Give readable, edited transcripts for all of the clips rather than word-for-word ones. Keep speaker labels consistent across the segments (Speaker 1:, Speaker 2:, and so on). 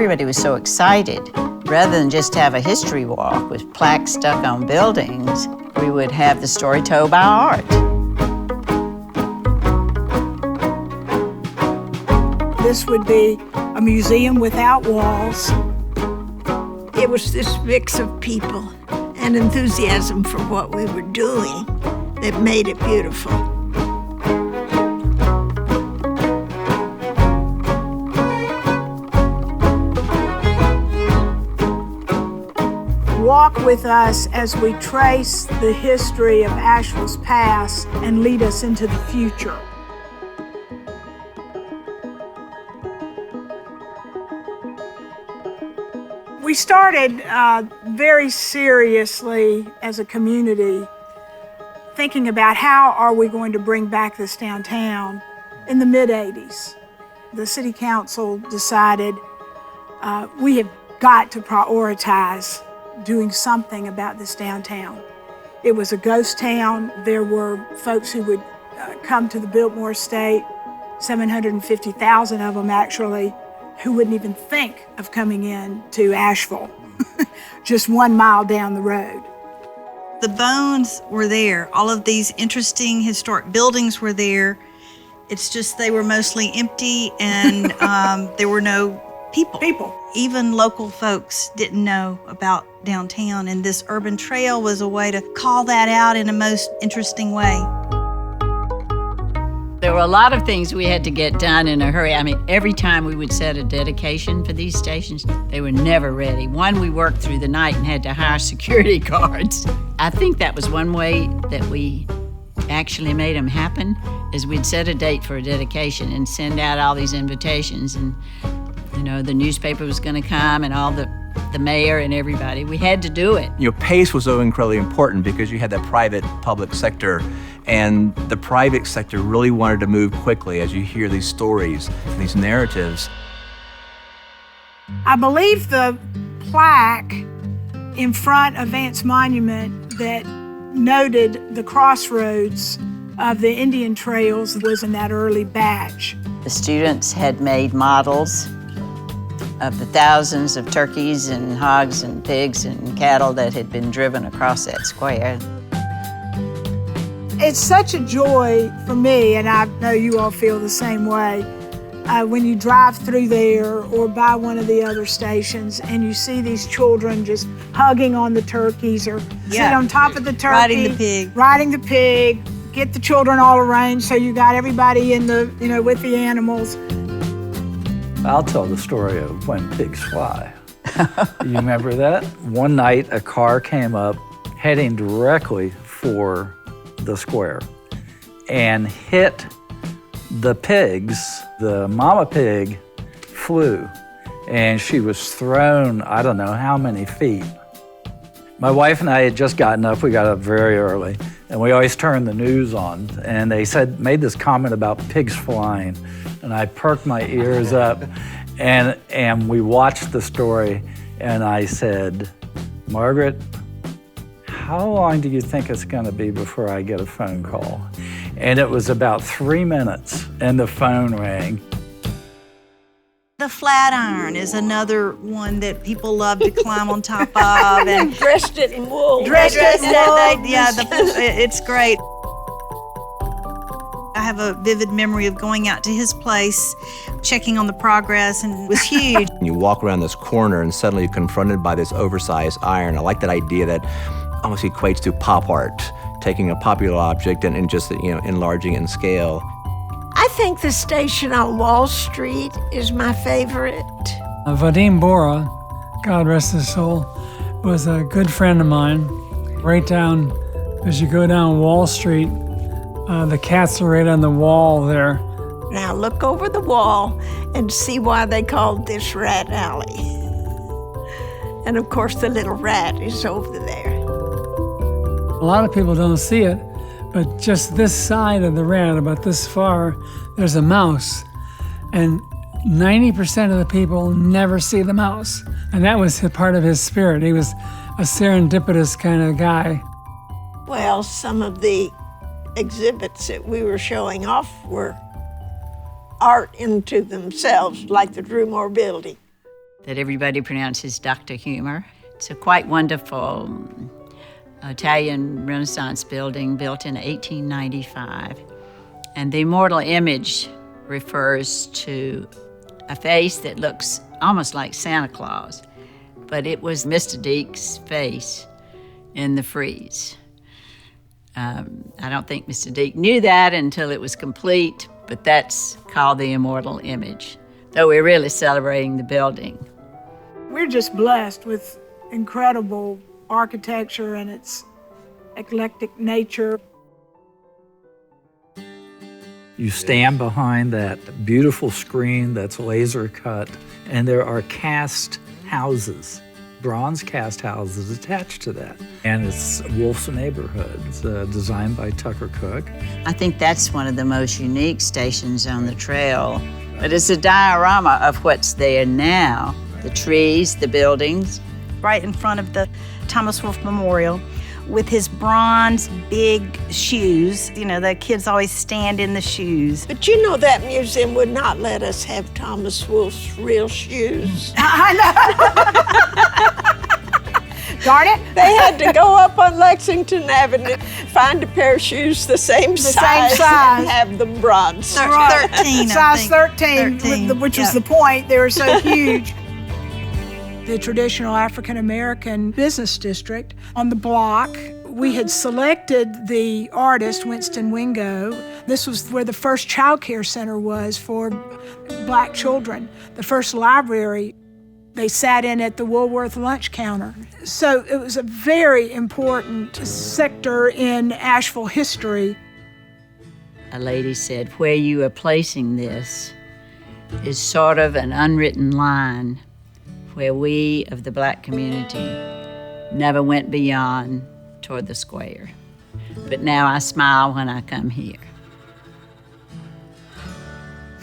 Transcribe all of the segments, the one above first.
Speaker 1: everybody was so excited. Rather than just have a history walk with plaques stuck on buildings, we would have the story told by art.
Speaker 2: This would be a museum without walls.
Speaker 3: It was this mix of people and enthusiasm for what we were doing that made it beautiful.
Speaker 2: Walk with us as we trace the history of Asheville's past and lead us into the future. We started very seriously as a community thinking about how are we going to bring back this downtown in the mid-'80s. The city council decided we have got to prioritize doing something about this downtown. It was a ghost town. There were folks who would come to the Biltmore estate, 750,000 of them actually, who wouldn't even think of coming in to Asheville, just 1 mile down the road.
Speaker 4: The bones were there. All of these interesting historic buildings were there. It's just they were mostly empty and there were no people. Even local folks didn't know about downtown, and this urban trail was a way to call that out in a most interesting way.
Speaker 1: There were a lot of things we had to get done in a hurry. I mean, every time we would set a dedication for these stations, they were never ready. One, we worked through the night and had to hire security guards. I think that was one way that we actually made them happen, is we'd set a date for a dedication and send out all these invitations, and the newspaper was going to come and all the mayor and everybody. We had to do it.
Speaker 5: Pace was so incredibly important because you had that private-public sector, and the private sector really wanted to move quickly as you hear these stories, these narratives.
Speaker 2: I believe the plaque in front of Vance Monument that noted the crossroads of the Indian trails was in that early batch.
Speaker 1: The students had made models of the thousands of turkeys and hogs and pigs and cattle that had been driven across that square.
Speaker 2: It's such a joy for me, and I know you all feel the same way, when you drive through there or by one of the other stations and you see these children just hugging on the turkeys or sit on top of the turkey. Riding the pig. Get the children all arranged so you got everybody in the, with the animals.
Speaker 6: I'll tell the story of when pigs fly. You remember that? One night, a car came up heading directly for the square and hit the pigs. The mama pig flew, and she was thrown, I don't know how many feet. My wife and I had just gotten up. We got up very early, and we always turned the news on, and they made this comment about pigs flying. And I perked my ears up, and we watched the story, and I said, Margaret, how long do you think it's gonna be before I get a phone call? And it was about 3 minutes, and the phone rang.
Speaker 4: The Flatiron is another one that people love to climb on top of. And
Speaker 3: dressed it in wool.
Speaker 4: It's great. I have a vivid memory of going out to his place, checking on the progress, and it was huge.
Speaker 5: You walk around this corner and suddenly you're confronted by this oversized iron. I like that idea that almost equates to pop art, taking a popular object and just enlarging it in scale.
Speaker 3: I think the station on Wall Street is my favorite.
Speaker 7: Vadim Bora, God rest his soul, was a good friend of mine. Right down, as you go down Wall Street, the cats are right on the wall there.
Speaker 3: Now look over the wall and see why they called this rat alley. And of course the little rat is over there.
Speaker 7: A lot of people don't see it, but just this side of the rat, about this far, there's a mouse. And 90% of the people never see the mouse. And that was part of his spirit. He was a serendipitous kind of guy.
Speaker 3: Well, some of the exhibits that we were showing off were art into themselves, like the Drumore building.
Speaker 1: that everybody pronounces Dr. Humor. It's a quite wonderful Italian Renaissance building built in 1895. And the immortal image refers to a face that looks almost like Santa Claus, but it was Mr. Deke's face in the frieze. I don't think Mr. Deke knew that until it was complete, but that's called the immortal image, though we're really celebrating the building.
Speaker 2: We're just blessed with incredible architecture and its eclectic nature.
Speaker 6: You stand behind that beautiful screen that's laser cut, and there are cast houses, bronze cast houses attached to that. And it's Wolf's Neighborhood. It's designed by Tucker Cook.
Speaker 1: I think that's one of the most unique stations on the trail. But it's a diorama of what's there now. The trees, the buildings.
Speaker 4: Right in front of the Thomas Wolfe Memorial with his bronze big shoes. You know, the kids always stand in the shoes.
Speaker 3: But you know that museum would not let us have Thomas Wolfe's real shoes.
Speaker 2: I know. Darn it.
Speaker 3: They had to go up on Lexington Avenue, find a pair of shoes the same size, and have them bronze.
Speaker 4: 13, I
Speaker 2: Size
Speaker 4: think.
Speaker 2: 13, which was the point. They were so huge. The traditional African-American business district on the block. We had selected the artist, Winston Wingo. This was where the first child care center was for Black children, the first library. They sat in at the Woolworth lunch counter. So it was a very important sector in Asheville history.
Speaker 1: A lady said, where you are placing this is sort of an unwritten line where we of the Black community never went beyond toward the square. But now I smile when I come here.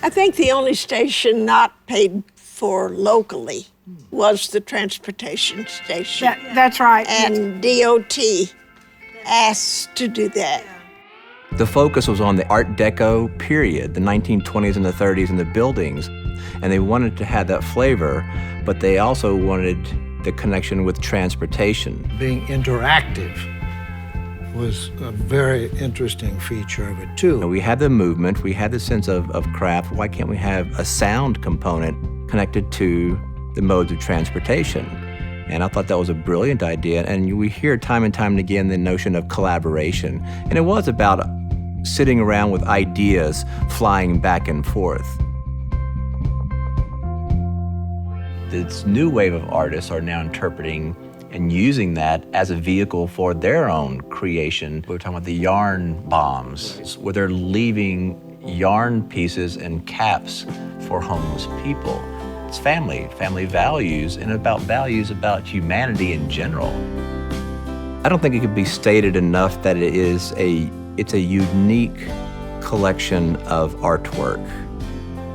Speaker 3: I think the only station not paid for locally was the transportation station.
Speaker 2: That's right.
Speaker 3: And DOT asked to do that.
Speaker 5: The focus was on the Art Deco period, the 1920s and the 30s and the buildings. And they wanted to have that flavor, but they also wanted the connection with transportation.
Speaker 8: Being interactive was a very interesting feature of it, too.
Speaker 5: We had the movement, we had the sense of craft. Why can't we have a sound component connected to the modes of transportation? And I thought that was a brilliant idea. And we hear time and time again the notion of collaboration. And it was about sitting around with ideas flying back and forth. This new wave of artists are now interpreting and using that as a vehicle for their own creation. We were talking about the yarn bombs, where they're leaving yarn pieces and caps for homeless people. It's family values, and about values about humanity in general. I don't think it could be stated enough that it's a unique collection of artwork.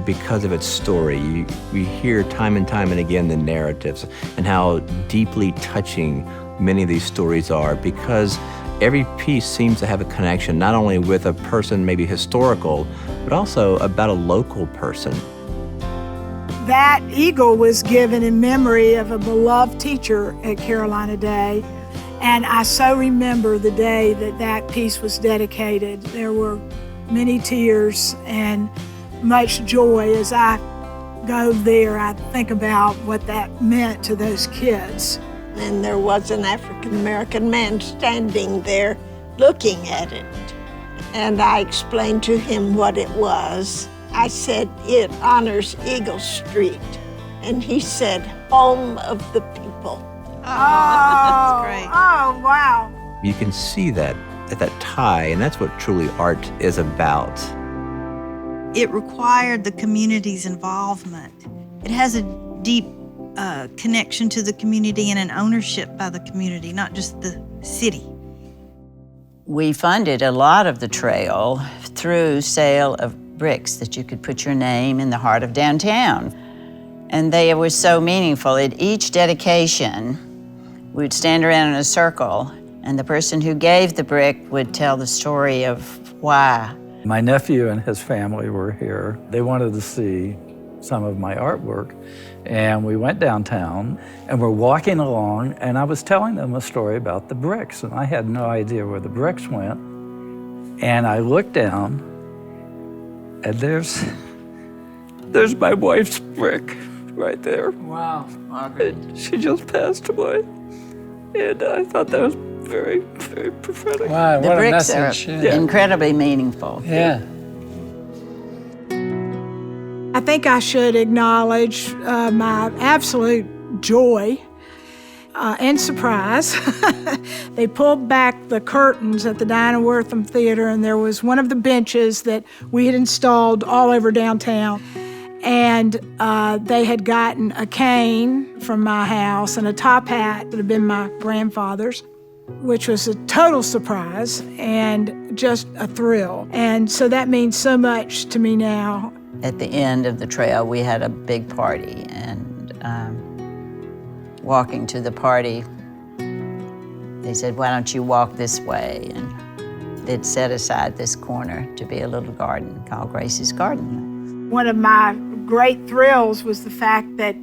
Speaker 5: Because of its story, we hear time and time and again the narratives and how deeply touching many of these stories are, because every piece seems to have a connection not only with a person maybe historical, but also about a local person.
Speaker 2: That eagle was given in memory of a beloved teacher at Carolina Day, and I so remember the day that that piece was dedicated. There were many tears and much joy. As I go there, I think about what that meant to those kids.
Speaker 3: And there was an African-American man standing there looking at it. And I explained to him what it was. I said, it honors Eagle Street. And he said, home of the people.
Speaker 2: Oh,
Speaker 4: that's great.
Speaker 2: Oh, wow.
Speaker 5: You can see that at that tie, and that's what truly art is about.
Speaker 4: It required the community's involvement. It has a deep connection to the community and an ownership by the community, not just the city.
Speaker 1: We funded a lot of the trail through sale of bricks that you could put your name in the heart of downtown. And they were so meaningful. At each dedication, we'd stand around in a circle, and the person who gave the brick would tell the story of why.
Speaker 6: My nephew and his family were here. They wanted to see some of my artwork. And we went downtown and we're walking along, and I was telling them a story about the bricks, and I had no idea where the bricks went. And I looked down, and there's my wife's brick right there.
Speaker 1: Wow, Margaret.
Speaker 6: She just passed away. And I thought that was very, very prophetic.
Speaker 7: Wow,
Speaker 1: The
Speaker 7: what a
Speaker 1: bricks
Speaker 7: message.
Speaker 1: are
Speaker 7: Yeah.
Speaker 1: incredibly meaningful.
Speaker 7: Yeah.
Speaker 2: I think I should acknowledge my absolute joy and surprise. They pulled back the curtains at the Dinah Wortham Theater, and there was one of the benches that we had installed all over downtown. And they had gotten a cane from my house and a top hat that had been my grandfather's, which was a total surprise and just a thrill. And so that means so much to me now.
Speaker 1: At the end of the trail, we had a big party, and walking to the party, they said, "Why don't you walk this way?" And they'd set aside this corner to be a little garden called Grace's Garden.
Speaker 2: One of my great thrills was the fact that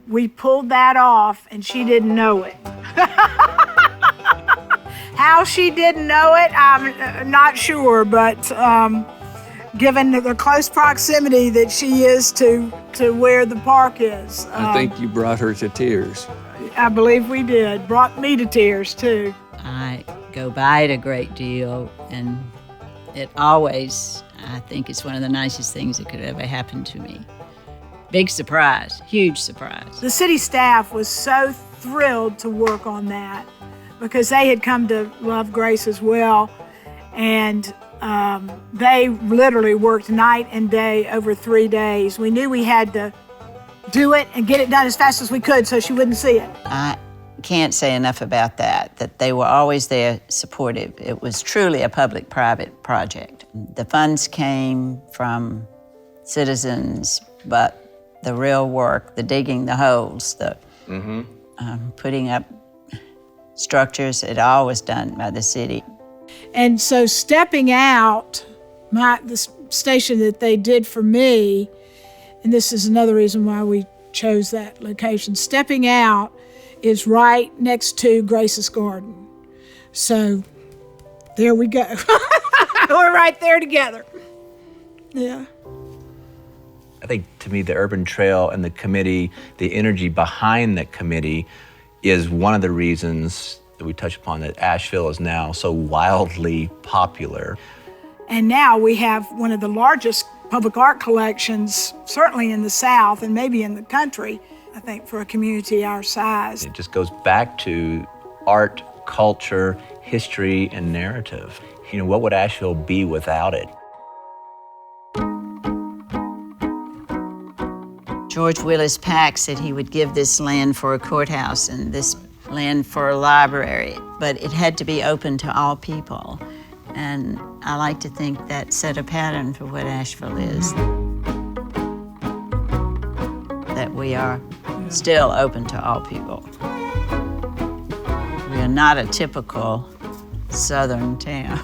Speaker 2: we pulled that off and she didn't know it. How she didn't know it, I'm not sure, but given the close proximity that she is to where the park is.
Speaker 9: I think you brought her to tears.
Speaker 2: I believe we did. Brought me to tears, too.
Speaker 1: I go by it a great deal, and it always, I think it's one of the nicest things that could ever happen to me. Big surprise, huge surprise.
Speaker 2: The city staff was so thrilled to work on that because they had come to love Grace as well, and they literally worked night and day over 3 days. We knew we had to do it and get it done as fast as we could so she wouldn't see it.
Speaker 1: I can't say enough about that they were always there supportive. It was truly a public-private project. The funds came from citizens, but the real work, the digging the holes, the putting up structures, it all was done by the city.
Speaker 2: And so stepping out, the station that they did for me, and this is another reason why we chose that location, stepping out is right next to Grace's Garden. So there we go. We're right there together. Yeah.
Speaker 5: I think, to me, the Urban Trail and the committee, the energy behind that committee is one of the reasons that we touch upon that Asheville is now so wildly popular.
Speaker 2: And now we have one of the largest public art collections, certainly in the South and maybe in the country, I think, for a community our size.
Speaker 5: It just goes back to art, culture, history, and narrative. You know, what would Asheville be without it?
Speaker 1: George Willis Pack said he would give this land for a courthouse and this land for a library, but it had to be open to all people. And I like to think that set a pattern for what Asheville is. That we are still open to all people. We are not a typical Southern town.